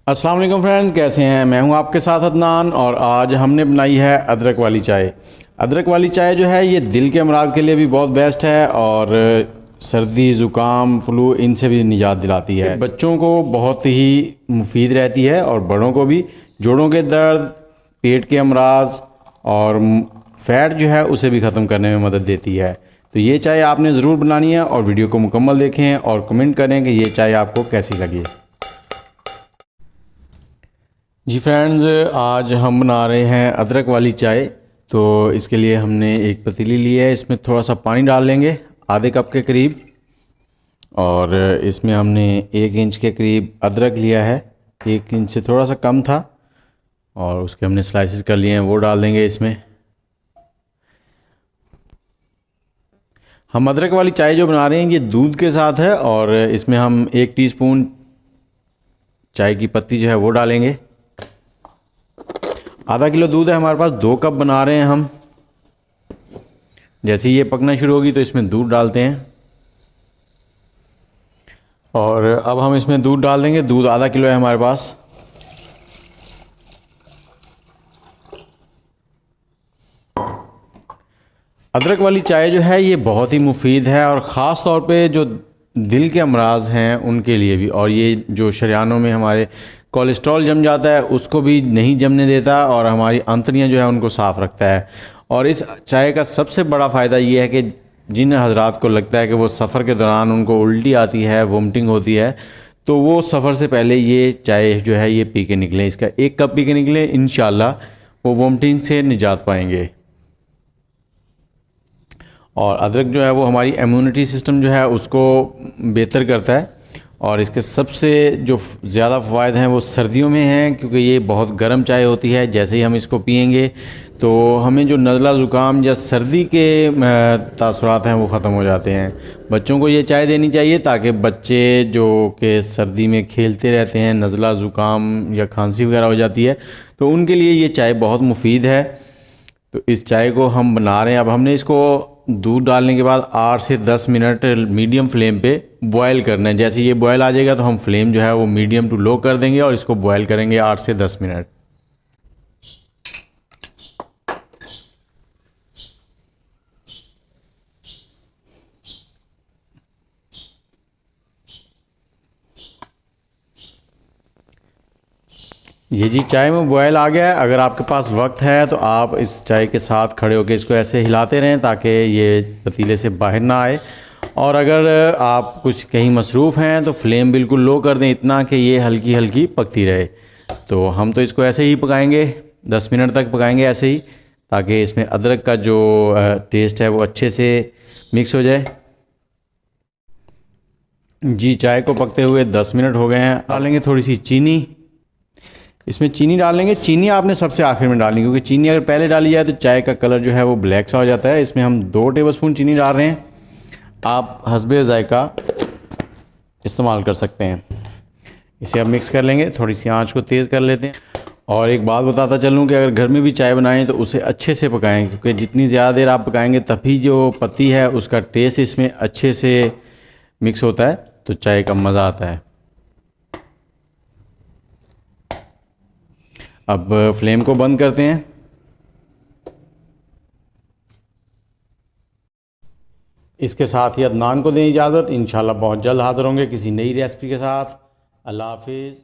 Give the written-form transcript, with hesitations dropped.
अस्सलाम वालेकुम फ्रेंड्स, कैसे हैं। मैं हूं आपके साथ अदनान और आज हमने बनाई है अदरक वाली चाय। अदरक वाली चाय जो है ये दिल के अमराज के लिए भी बहुत बेस्ट है और सर्दी ज़ुकाम फ्लू इनसे भी निजात दिलाती है। बच्चों को बहुत ही मुफीद रहती है और बड़ों को भी। जोड़ों के दर्द, पेट के अमराज और फैट जो है उसे भी ख़त्म करने में मदद देती है। तो ये चाय आपने ज़रूर बनानी है और वीडियो को मुकम्मल देखें और कमेंट करें कि ये चाय आपको कैसी लगी। जी फ्रेंड्स, आज हम बना रहे हैं अदरक वाली चाय। तो इसके लिए हमने एक पतीली ली है, इसमें थोड़ा सा पानी डाल लेंगे आधे कप के करीब। और इसमें हमने 1 इंच के करीब अदरक लिया है, 1 इंच से थोड़ा सा कम था और उसके हमने स्लाइसेस कर लिए हैं, वो डाल देंगे इसमें। हम अदरक वाली चाय जो बना रहे हैं ये दूध के साथ है और इसमें हम 1 टीस्पून चाय की पत्ती जो है वो डालेंगे। आधा किलो दूध है हमारे पास, 2 कप बना रहे हैं हम। जैसे ही ये पकना शुरू होगी तो इसमें दूध डालते हैं और अब हम इसमें दूध डाल देंगे। दूध आधा किलो है हमारे पास। अदरक वाली चाय जो है ये बहुत ही मुफीद है और ख़ास तौर पे जो दिल के अमराज हैं उनके लिए भी। और ये जो शरियानों में हमारे कोलेस्ट्रॉल जम जाता है उसको भी नहीं जमने देता और हमारी आंतड़ियाँ जो है उनको साफ़ रखता है। और इस चाय का सबसे बड़ा फ़ायदा ये है कि जिन हजरात को लगता है कि वो सफ़र के दौरान उनको उल्टी आती है, वोमिटिंग होती है, तो वो सफ़र से पहले ये चाय जो है ये पी के निकलें। इसका 1 कप पी के निकलें, इंशाल्लाह वो वोमिटिंग से निजात पाएंगे। और अदरक जो है वो हमारी इम्यूनिटी सिस्टम जो है उसको बेहतर करता है। और इसके सबसे जो ज़्यादा फ़वाद हैं वो सर्दियों में हैं, क्योंकि ये बहुत गर्म चाय होती है। जैसे ही हम इसको पियेंगे तो हमें जो नज़ला ज़ुकाम या सर्दी के तासुरात हैं वो ख़त्म हो जाते हैं। बच्चों को ये चाय देनी चाहिए ताकि बच्चे जो कि सर्दी में खेलते रहते हैं, नज़ला ज़ुकाम या खांसी वगैरह हो जाती है, तो उनके लिए ये चाय बहुत मुफीद है। तो इस चाय को हम बना रहे हैं। अब हमने इसको दूध डालने के बाद 8 से 10 मिनट मीडियम फ्लेम पे बॉयल करना है। जैसे ये बॉयल आ जाएगा तो हम फ्लेम जो है वो मीडियम टू लो कर देंगे और इसको बॉयल करेंगे 8 से 10 मिनट। ये जी चाय में बॉयल आ गया है। अगर आपके पास वक्त है तो आप इस चाय के साथ खड़े होकर इसको ऐसे हिलाते रहें ताकि ये पतीले से बाहर ना आए। और अगर आप कुछ कहीं मसरूफ़ हैं तो फ्लेम बिल्कुल लो कर दें, इतना कि ये हल्की हल्की पकती रहे। तो हम तो इसको ऐसे ही पकाएंगे, 10 मिनट तक पकाएंगे ऐसे ही, ताकि इसमें अदरक का जो टेस्ट है वो अच्छे से मिक्स हो जाए। जी चाय को पकते हुए 10 मिनट हो गए हैं। डालेंगे थोड़ी सी चीनी। इसमें चीनी डालेंगे। चीनी आपने सबसे आखिर में डालनी, क्योंकि चीनी अगर पहले डाली जाए तो चाय का कलर जो है वो ब्लैक सा हो जाता है। इसमें हम 2 टेबलस्पून चीनी डाल रहे हैं। आप हस्बे ज़ायका इस्तेमाल कर सकते हैं। इसे अब मिक्स कर लेंगे, थोड़ी सी आंच को तेज़ कर लेते हैं। और एक बात बताता चलूँ कि अगर घर में भी चाय बनाएं तो उसे अच्छे से पकाएं, क्योंकि जितनी ज़्यादा देर आप पकाएंगे तभी जो पत्ती है उसका टेस्ट इसमें अच्छे से मिक्स होता है, तो चाय का मज़ा आता है। अब फ्लेम को बंद करते हैं। इसके साथ ही अदनान को दें इजाज़त। इंशाल्लाह बहुत जल्द हाज़िर होंगे किसी नई रेसिपी के साथ। अल्लाह हाफिज़।